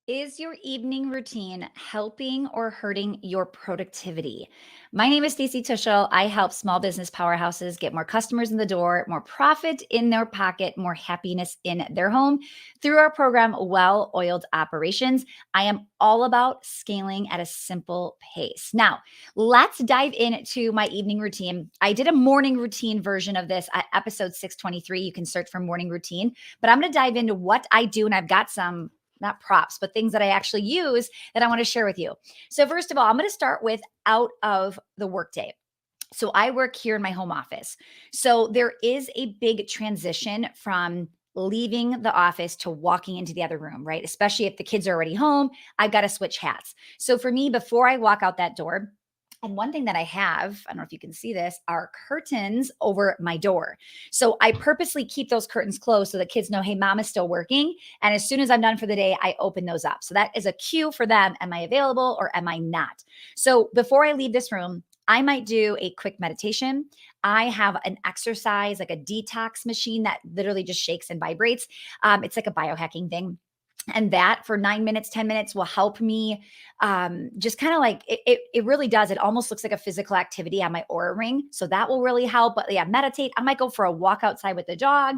Is your evening routine helping or hurting your productivity? My name is Stacey Tushel. I help small business powerhouses get more customers in the door, more profit in their pocket, more happiness in their home through our program, Well Oiled Operations. I am all about scaling at a simple pace. Now, let's dive into my evening routine. I did a morning routine version of this at episode 623. You can search for morning routine, but I'm going to dive into what I do, and I've got some not props, but things that I actually use that I want to share with you. So, first of all, I'm going to start with out of the workday. So, I work here in my home office. So, there is a big transition from leaving the office to walking into the other room, right? Especially if the kids are already home, I've got to switch hats. So, for me, before I walk out that door, and one thing that I have, I don't know if you can see this, are curtains over my door. So I purposely keep those curtains closed so the kids know, hey, mom is still working. And as soon as I'm done for the day, I open those up. So that is a cue for them. Am I available or am I not? So before I leave this room, I might do a quick meditation. I have an exercise, like a detox machine that literally just shakes and vibrates. It's like a biohacking thing. And that for 9 minutes, 10 minutes will help me just kind of like it really does. It almost looks like a physical activity on my aura ring. So that will really help. But yeah, meditate. I might go for a walk outside with the dog,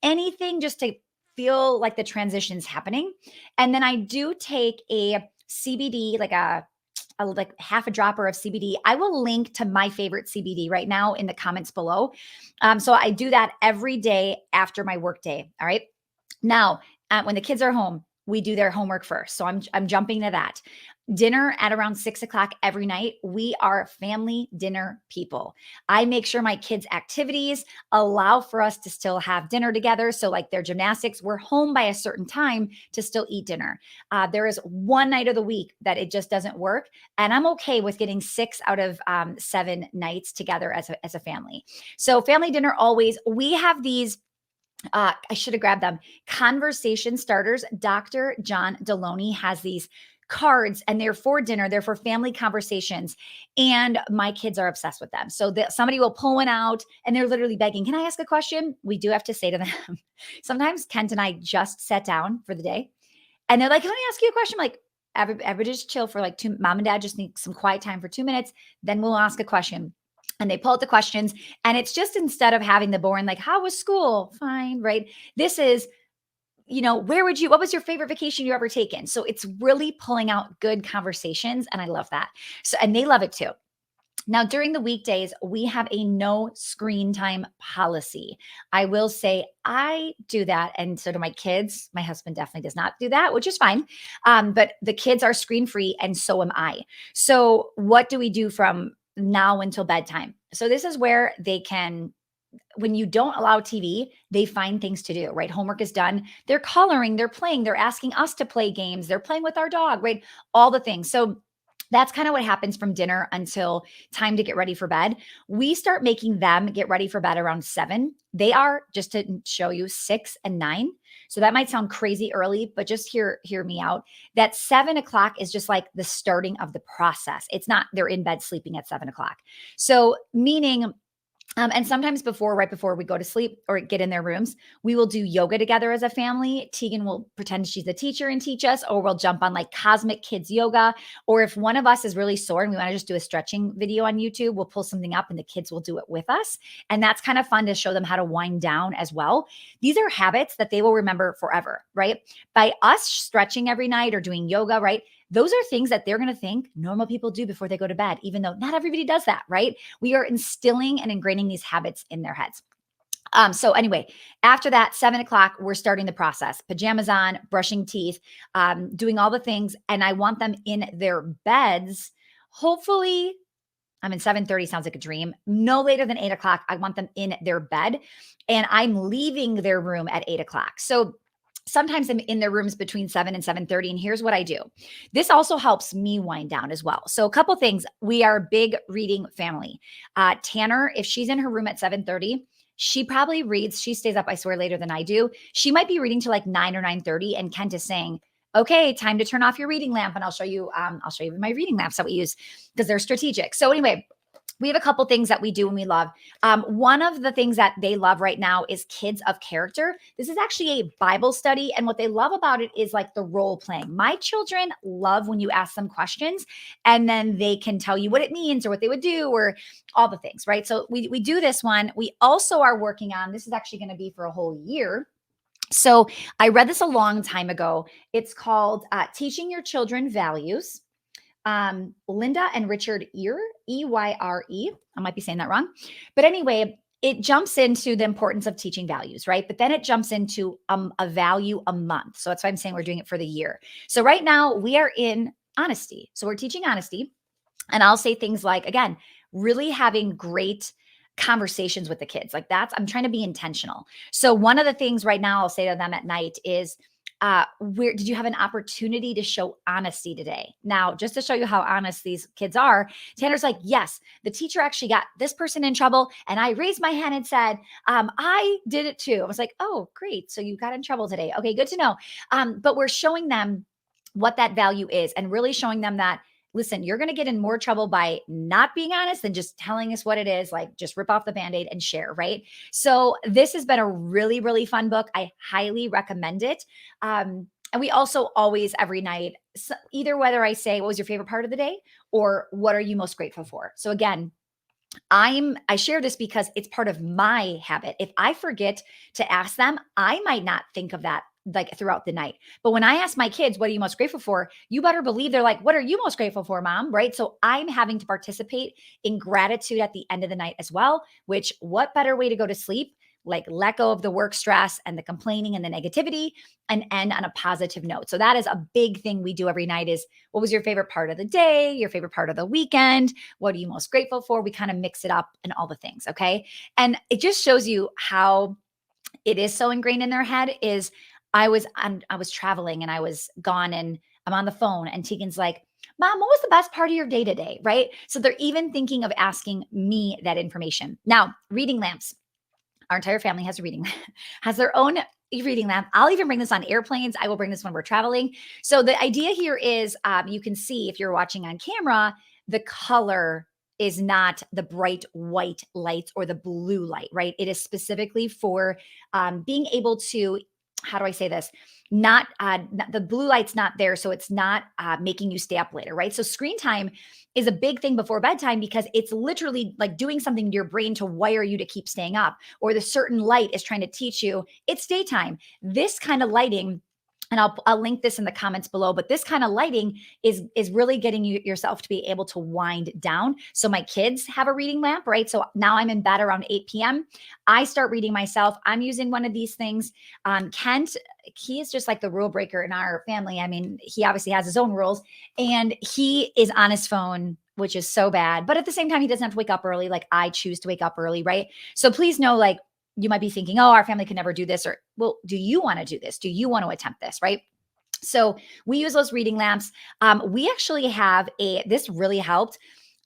anything just to feel like the transition's happening. And then I do take a CBD, like half a dropper of CBD. I will link to my favorite CBD right now in the comments below. So I do that every day after my work day. All right. Now, when the kids are home, we do their homework first. So I'm jumping to that. Dinner at around 6 o'clock every night. We are family dinner people. I make sure my kids' activities allow for us to still have dinner together. So, like their gymnastics, we're home by a certain time to still eat dinner. There is one night of the week that it just doesn't work. And I'm okay with getting 6 out of 7 nights together as a family. So, family dinner always, we have these I should have grabbed them. Conversation starters. Dr. John Deloney has these cards and they're for dinner, they're for family conversations. And my kids are obsessed with them. So that somebody will pull one out and they're literally begging, can I ask a question? We do have to say to them, sometimes Kent and I just sat down for the day and they're like, can I ask you a question? I'm like, everybody just chill for like mom and dad just need some quiet time for 2 minutes. Then we'll ask a question. And they pull out the questions. And it's just instead of having the boring, like, how was school? Fine, right? This is, what was your favorite vacation you ever taken? So it's really pulling out good conversations. And I love that. So, and they love it too. Now, during the weekdays, we have a no screen time policy. I will say I do that. And so do my kids. My husband definitely does not do that, which is fine. But the kids are screen free, and so am I. So, what do we do from now until bedtime? So, this is where they can. When you don't allow TV, they find things to do, right? Homework is done. They're coloring, they're playing, they're asking us to play games, they're playing with our dog, right? All the things. So, that's kind of what happens from dinner until time to get ready for bed. We start making them get ready for bed around 7. They are, just to show you, 6 and 9. So that might sound crazy early, but just hear me out. That 7 o'clock is just like the starting of the process. It's not they're in bed sleeping at 7 o'clock. So meaning and sometimes right before we go to sleep or get in their rooms, we will do yoga together as a family. Tegan will pretend she's the teacher and teach us, or we'll jump on like Cosmic Kids Yoga. Or if one of us is really sore and we want to just do a stretching video on YouTube, we'll pull something up and the kids will do it with us. And that's kind of fun to show them how to wind down as well. These are habits that they will remember forever, right? By us stretching every night or doing yoga, right? Those are things that they're going to think normal people do before they go to bed, even though not everybody does that, right? We are instilling and ingraining these habits in their heads. So anyway, after that, 7 o'clock, we're starting the process. Pajamas on, brushing teeth, doing all the things. And I want them in their beds. Hopefully, 7:30 sounds like a dream. No later than 8 o'clock. I want them in their bed. And I'm leaving their room at 8 o'clock. So sometimes I'm in their rooms between 7 and 7:30. And here's what I do. This also helps me wind down as well. So a couple things. We are a big reading family. Tanner, if she's in her room at 7:30, she probably reads, she stays up, I swear, later than I do. She might be reading to like 9 or 9:30. And Kent is saying, okay, time to turn off your reading lamp. And I'll show you my reading lamps that we use because they're strategic. So anyway, we have a couple things that we do and we love. One of the things that they love right now is Kids of Character. This is actually a Bible study. And what they love about it is like the role playing. My children love when you ask them questions and then they can tell you what it means or what they would do or all the things, right? So we do this one. We also are working on, this is actually going to be for a whole year. So I read this a long time ago. It's called Teaching Your Children Values. Linda and Richard Eyre. I might be saying that wrong. But anyway, it jumps into the importance of teaching values, right? But then it jumps into a value a month. So that's why I'm saying we're doing it for the year. So right now we are in honesty. So we're teaching honesty. And I'll say things like, again, really having great conversations with the kids. Like I'm trying to be intentional. So one of the things right now I'll say to them at night is, where did you have an opportunity to show honesty today? Now, just to show you how honest these kids are, Tanner's like, yes, the teacher actually got this person in trouble. And I raised my hand and said, I did it too. I was like, oh, great. So you got in trouble today. Okay, good to know. But we're showing them what that value is and really showing them that, listen, you're going to get in more trouble by not being honest than just telling us what it is. Like, just rip off the Band-Aid and share, right? So this has been a really, really fun book. I highly recommend it. And we also always, every night, either whether I say, what was your favorite part of the day? Or what are you most grateful for? So again, I share this because it's part of my habit. If I forget to ask them, I might not think of that like throughout the night. But when I ask my kids, what are you most grateful for? You better believe they're like, what are you most grateful for, mom? Right? So I'm having to participate in gratitude at the end of the night as well, which what better way to go to sleep? Like let go of the work stress and the complaining and the negativity and end on a positive note. So that is a big thing we do every night is what was your favorite part of the day, your favorite part of the weekend? What are you most grateful for? We kind of mix it up and all the things. Okay. And it just shows you how it is so ingrained in their head is I was traveling and I was gone and I'm on the phone and Tegan's like, Mom, what was the best part of your day today? Right. So they're even thinking of asking me that information. Now, reading lamps. Our entire family has a reading, has their own reading lamp. I'll even bring this on airplanes. I will bring this when we're traveling. So the idea here is you can see if you're watching on camera, the color is not the bright white lights or the blue light, right? It is specifically for being able to, how do I say this? Not the blue light's not there, so it's not making you stay up later, right? So screen time is a big thing before bedtime because it's literally like doing something to your brain to wire you to keep staying up, or the certain light is trying to teach you it's daytime. This kind of lighting, and I'll link this in the comments below, but this kind of lighting is really getting yourself to be able to wind down. So my kids have a reading lamp, right? So now I'm in bed around 8 p.m. I start reading myself. I'm using one of these things. Kent, he is just like the rule breaker in our family. I mean, he obviously has his own rules and he is on his phone, which is so bad. But at the same time, he doesn't have to wake up early. Like I choose to wake up early, right? So please know, like, you might be thinking, oh, our family could never do this. Or, well, do you want to do this? Do you want to attempt this? Right. So we use those reading lamps. We actually have this really helped,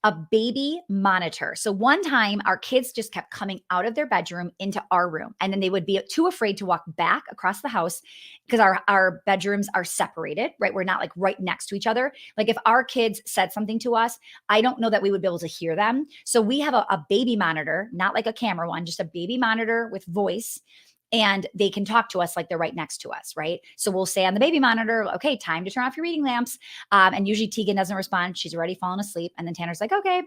a baby monitor. So one time our kids just kept coming out of their bedroom into our room and then they would be too afraid to walk back across the house because our bedrooms are separated, right? We're not like right next to each other. Like if our kids said something to us, I don't know that we would be able to hear them. So we have a baby monitor, not like a camera one, just a baby monitor with voice. And they can talk to us like they're right next to us, right? So we'll say on the baby monitor, okay, time to turn off your reading lamps. And usually Tegan doesn't respond. She's already fallen asleep. And then Tanner's like, okay.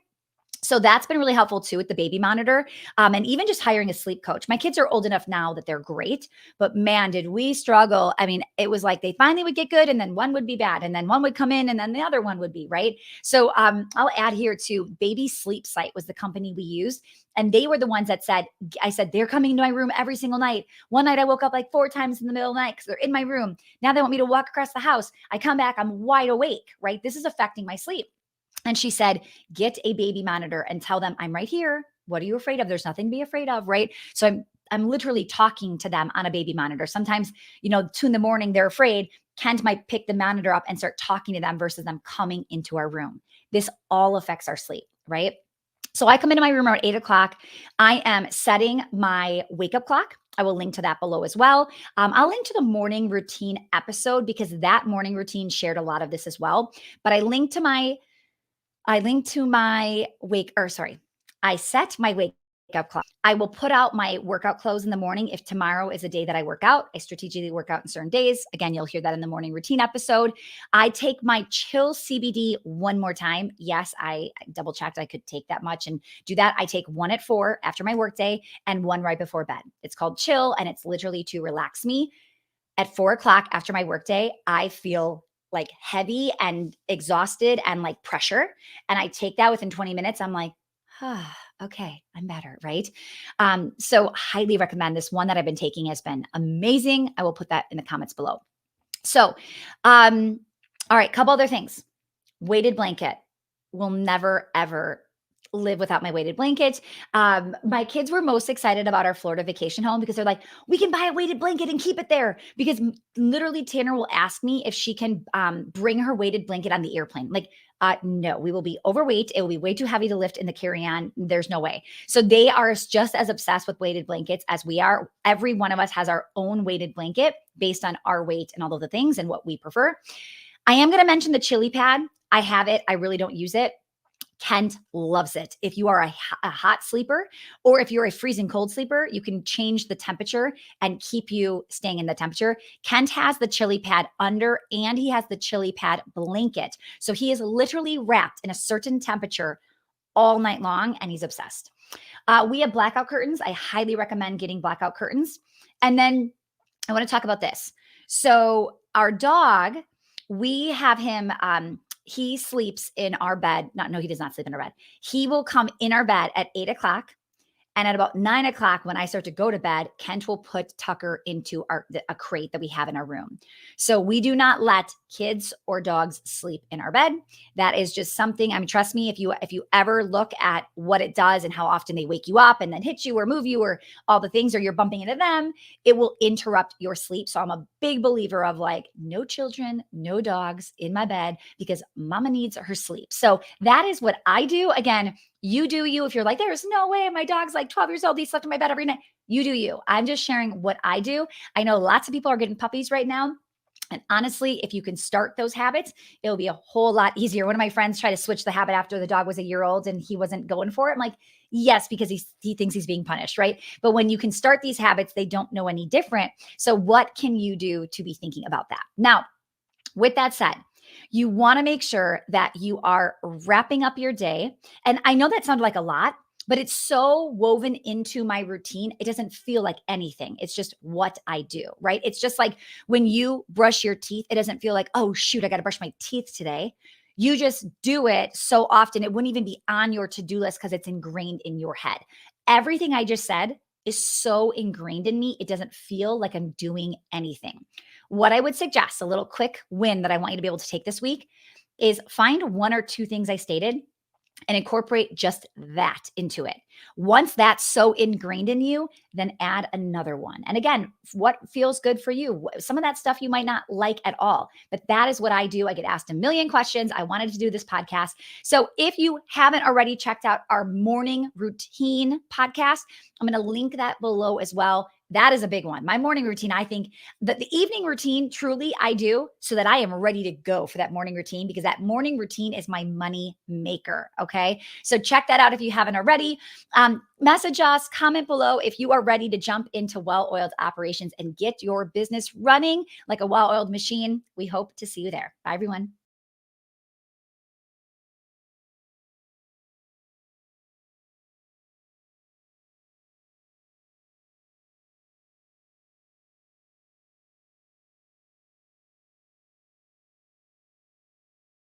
So that's been really helpful too with the baby monitor, and even just hiring a sleep coach. My kids are old enough now that they're great, but man, did we struggle. I mean, it was like they finally would get good and then one would be bad and then one would come in and then the other one would be, right? So I'll add here too, Baby Sleep Site was the company we used. And they were the ones that said, I said, they're coming into my room every single night. One night I woke up like 4 times in the middle of the night because they're in my room. Now they want me to walk across the house. I come back, I'm wide awake, right? This is affecting my sleep. And she said, get a baby monitor and tell them I'm right here. What are you afraid of? There's nothing to be afraid of, right? So I'm literally talking to them on a baby monitor. Sometimes, 2 in the morning, they're afraid. Kent might pick the monitor up and start talking to them versus them coming into our room. This all affects our sleep, right? So I come into my room around 8 o'clock. I am setting my wake up clock. I will link to that below as well. I'll link to the morning routine episode because that morning routine shared a lot of this as well. But I linked to my I set my wake up clock. I will put out my workout clothes in the morning. If tomorrow is a day that I work out, I strategically work out in certain days. Again, you'll hear that in the morning routine episode. I take my chill CBD one more time. Yes, I double checked I could take that much and do that. I take one at 4 after my workday and one right before bed. It's called chill, and it's literally to relax me. At 4 o'clock after my workday, I feel like heavy and exhausted and like pressure. And I take that within 20 minutes. I'm like, okay, I'm better, right? So highly recommend this one that I've been taking has been amazing. I will put that in the comments below. So, all right, couple other things. Weighted blanket. Will never ever live without my weighted blanket. My kids were most excited about our Florida vacation home because they're like, we can buy a weighted blanket and keep it there. Because literally, Tanner will ask me if she can bring her weighted blanket on the airplane. Like, no, we will be overweight. It will be way too heavy to lift in the carry-on. There's no way. So they are just as obsessed with weighted blankets as we are. Every one of us has our own weighted blanket based on our weight and all of the things and what we prefer. I am going to mention the chili pad. I have it. I really don't use it. Kent loves it. If you are a hot sleeper or if you're a freezing cold sleeper, you can change the temperature and keep you staying in the temperature. Kent has the chili pad under and he has the chili pad blanket. So he is literally wrapped in a certain temperature all night long and he's obsessed. We have blackout curtains. I highly recommend getting blackout curtains. And then I want to talk about this. So our dog, we have him, he sleeps in our bed. No, he does not sleep in our bed. He will come in our bed at 8 o'clock. And at about 9 o'clock, when I start to go to bed, Kent will put Tucker into a crate that we have in our room. So we do not let kids or dogs sleep in our bed. That is just something. I mean, trust me, if you ever look at what it does and how often they wake you up and then hit you or move you or all the things, or you're bumping into them, it will interrupt your sleep. So I'm a big believer of like no children, no dogs in my bed because mama needs her sleep. So that is what I do. Again, you do you. If you're like, there's no way my dog's like 12 years old, he slept in my bed every night. You do you. I'm just sharing what I do. I know lots of people are getting puppies right now. And honestly, if you can start those habits, it'll be a whole lot easier. One of my friends tried to switch the habit after the dog was a year old and he wasn't going for it. I'm like, yes, because he thinks he's being punished, right? But when you can start these habits, they don't know any different. So what can you do to be thinking about that? Now, with that said, you want to make sure that you are wrapping up your day. And I know that sounded like a lot, but it's so woven into my routine. It doesn't feel like anything. It's just what I do, right? It's just like when you brush your teeth, it doesn't feel like, oh, shoot, I got to brush my teeth today. You just do it so often. It wouldn't even be on your to-do list because it's ingrained in your head. Everything I just said is so ingrained in me, it doesn't feel like I'm doing anything. What I would suggest, a little quick win that I want you to be able to take this week, is find one or two things I stated and incorporate just that into it. Once that's so ingrained in you, then add another one. And again, what feels good for you? Some of that stuff you might not like at all, but that is what I do. I get asked a million questions. I wanted to do this podcast. So if you haven't already checked out our morning routine podcast, I'm going to link that below as well. That is a big one. My morning routine, I think that the evening routine, truly I do so that I am ready to go for that morning routine because that morning routine is my money maker. Okay. So check that out if you haven't already. Message us, comment below if you are ready to jump into well-oiled operations and get your business running like a well-oiled machine. We hope to see you there. Bye, everyone.